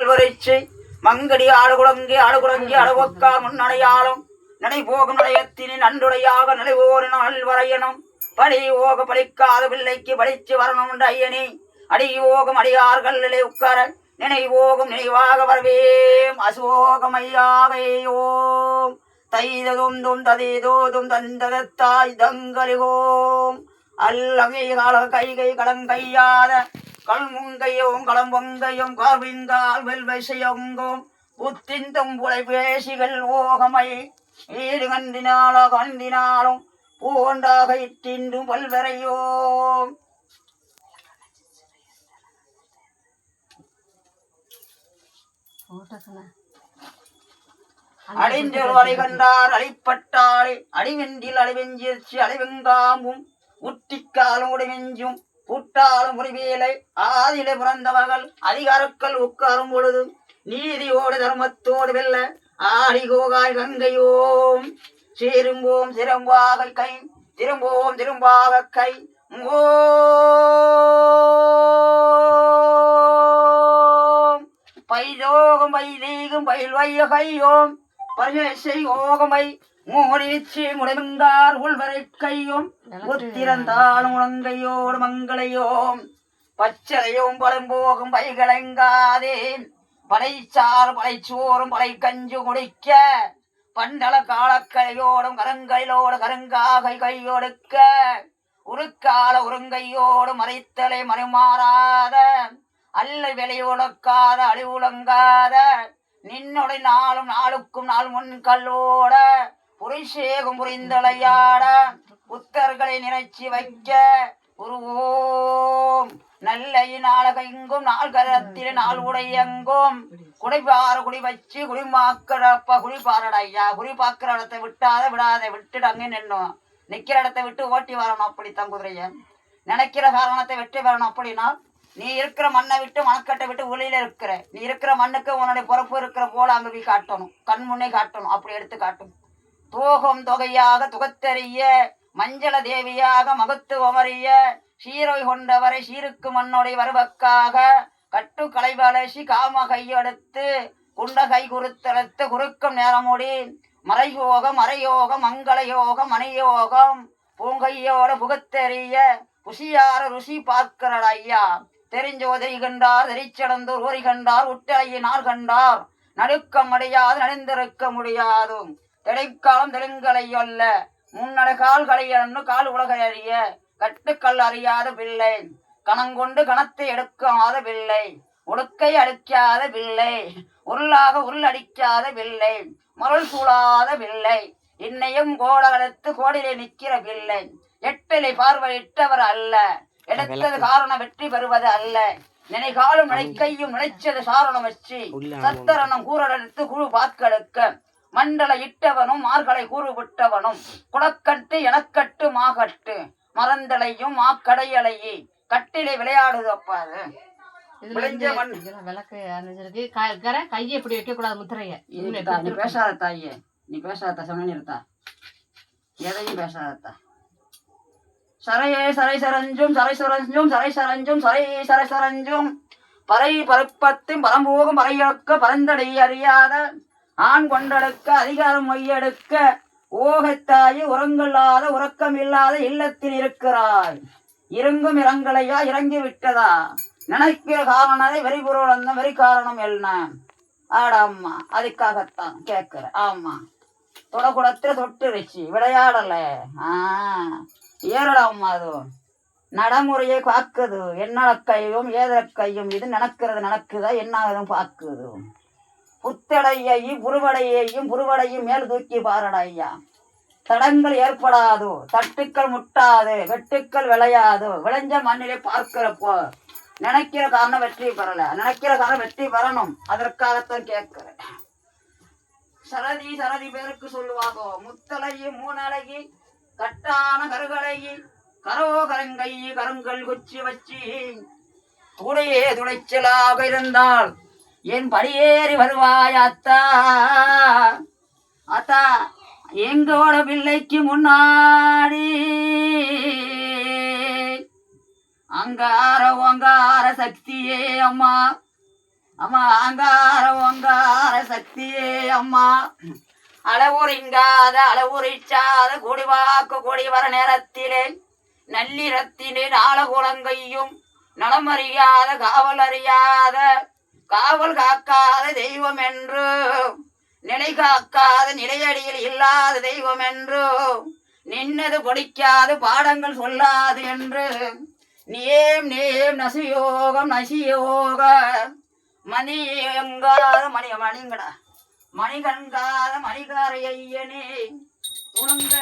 வரிச்சு மங்கடி ஆடுகுளங்கி ஆடுகுளங்கி அடவொக்கா முன்னடையாளும் நடை போகும் நடையத்தினி நன்றுடையாக நடைவோரு நாள் வரையணும் படி ஓக பழிக்காத பிள்ளைக்கு படிச்சு வரணும் ஐயனி அடி ஓகம் அடியார்கள் உட்கார நினைவோகம் நினைவாக வரவேம் அசோகம் ஐயாவையோம் தைததும் ததேதோதும் தந்ததத்தாய் தங்கலிகோம் அல்லகை கால கைகை களங்கையாத கல்முங்கையும் களம்பொங்கையும் கார்விந்தால் வெல்வசையங்கும் உத்திந்தும் புலை பேசிகள் ஓகமை ஈடு கண்டினாலோ கண்டினாலும் பூண்டாக இட்டின்றும் பல்வரையோம் அடிஞ்சொரு அலை கண்டார் அழிப்பட்டாளே அடிவென்றில் அழிவெஞ்சிருச்சு அழிவெங்காமும் உட்டிக்காலும் உடைவெஞ்சும் புட்டாலும் முறிவேலை ஆதிலை பிறந்தவர்கள் அதிகாரக்கள் உட்காரும் பொழுது நீதியோடு தர்மத்தோடு வெல்ல ஆடி கோகாய் கங்கையோம் சேரும்போம் சிறம்பாக கை திரும்போம் திரும்பாக கை ஓம் பைதோகம் பைதீகம் பயில்வைய கையோம் பரிசை ஓகமை மூடிச்சு முடைமங்கார் உள்வரை கையும் ஒத்திறந்தாலும் உணங்கையோடு மங்களையோம் பச்சளையும் பழம்போகும் பைகளங்காதே படைச்சார் படைச்சோறும் படை கஞ்சு குடிக்க பண்டல காலக்கலையோடும் கரங்களிலோடு கருங்காகை கையொடுக்க உருக்கால உருங்கையோடு மறைத்தலை மறைமாறாத அல்ல விலையுழக்காத அழிவுலங்காத நின்னுடைய நாளும் நாளுக்கும் நாள் முன் கல்லோட புரிசேகம் புரிந்தலையாட புத்தர்களை நினைச்சி வைக்க உருவோம் நல்ல நாளகெங்கும் நாள் கரத்தில் நாள் உடையெங்கும் குடிப்பார குடி வச்சு குடிமாக்கிறப்ப குடிப்பாரடையா குடிப்பாக்குற இடத்தை விட்டாத விடாத விட்டுட்டு அங்கே நின்னோம் நிக்கிற இடத்தை விட்டு ஓட்டி வரணும் அப்படித்தான் குதிரைய நினைக்கிற காரணத்தை வெற்றி வரணும் அப்படின்னா நீ இருக்கிற மண்ணை விட்டு மணக்கட்டை விட்டு ஒளியில இருக்கிற நீ இருக்கிற மண்ணுக்கு உன்னுடைய பிறப்பு இருக்கிற போல அங்க போய் காட்டணும் கண் முன்னே காட்டணும் அப்படி எடுத்து காட்டும் தோகம் தொகையாக துகத்தெறிய மஞ்சள தேவியாக மகத்துவமறிய சீரோய் கொண்டவரை சீருக்கு மண்ணுடைய வருவக்காக கட்டு கலைவலசி காம கையெடுத்து குண்ட கை குறுத்தெடுத்து குறுக்கும் நேரமுடி மறையோகம் மறையோகம் மங்கள யோகம் மணியோகம் பூங்கையோட புகத்தெறிய புசியார ருசி பார்க்கிறார் ஐயா தெரிஞ்சோதரி கண்டார் தெரிச்சடந்தோர் ஓரி கண்டார் உட்டையினார் கண்டார் நடுக்கம் அடையாது நடிந்திருக்க முடியாது திடைக்காலம் தெலுங்கலை அல்ல முன்னடை கால் களையன்னு கால் உலகை அறிய கட்டுக்கல் அறியாத பிள்ளை கணங்கொண்டு கணத்தை எடுக்காத பிள்ளை உடுக்கை அடிக்காத பிள்ளை உருளாக உருளடிக்காத பிள்ளை மருள் சூழாத பிள்ளை இன்னையும் கோடகலத்து கோடிலே நிற்கிற பிள்ளை எட்டிலை பார்வையிட்டவர் அல்ல எடுத்தது காரணம் வெற்றி பெறுவது அல்ல நினைகாலும் நினைக்கையும் நினைச்சது சாரணம் வச்சு சத்தரணம் கூறெடுத்து குழு பாக்கெடுக்க மண்டல இட்டவனும் மார்களை கூறு விட்டவனும் குடக்கட்டு எனக்கட்டு மாகட்டு மறந்தலையும் மாக்கடையலையே கட்டிலை விளையாடுது அப்பாது கையை இப்படி வைக்க கூடாது முத்திரைய நீ பேசாத தாயே நீ பேசாத சொன்ன நிறுத்தா எதையும் பேசாதத்தா சரையே சரை சரஞ்சும் சரை சுரஞ்சும் சரை சரஞ்சும் சரை சரை சரஞ்சும் பறை பரப்பத்தும் பரம்போகம் பறையெடுக்க பரந்தடை அறியாத ஆண் கொண்டெடுக்க அதிகாரம் மொய்யெடுக்க ஓகத்தாயி உரங்கல்லாத உறக்கமில்லாத இல்லத்தில் இருக்கிறாய் இருங்கும் இரங்கலையா இறங்கி விட்டதா நினைக்கிற காரணத்தை வெறிபொருள் அந்த வெறி காரணம் என்ன ஆடாம்மா அதுக்காகத்தான் கேட்கிற ஆமா தொடக்குடத்துல தொட்டுருச்சு விளையாடல ஏறடாம்மா அது நடைமுறையை காக்குது என்னட கையும் ஏதர கையும் இது நடக்குதா என்ன பாக்குது புத்தடையையும் புருவடையும் மேல் தூக்கி பாரடையா தடங்கள் ஏற்படாது தட்டுக்கள் முட்டாது வெட்டுக்கள் விளையாது விளைஞ்ச மண்ணிலே பார்க்கிறப்போ நினைக்கிற காரணம் வெற்றி பெறல நினைக்கிற காரணம் வெற்றி பெறணும் அதற்காகத்தான் கேட்கிறேன் சரதி பேருக்கு சொல்லுவாங்க முத்தலையும் மூணழகி கட்டான கருகலையி கரோ கரங்கை கருங்கல் குச்சி வச்சு துடையே துடைச்சலாக இருந்தால் என் படியேறி வருவாய் அத்தா அத்தா எங்கோட பிள்ளைக்கு முன்னாடி அங்கார ஓங்கார சக்தியே அம்மா அம்மா அங்கார ஓங்கார சக்தியே அம்மா அளவுரிங்காத அளவுரிச்சாத கொடிவாக்கு கொடி வர நேரத்திலே நள்ளிரத்திலே நாளகுலங்கையும் நலமறியாத காவல் அறியாத காவல் காக்காத தெய்வம் என்று நிலை காக்காத நிலையடியில் இல்லாத தெய்வம் என்று நின்னது படிக்காது பாடங்கள் சொல்லாது என்று நேம் நேம் நசியோகம் நசியோக மணியங்காத மணிங்கடா மணிகண்காத மணிகார ஐயனே உணங்க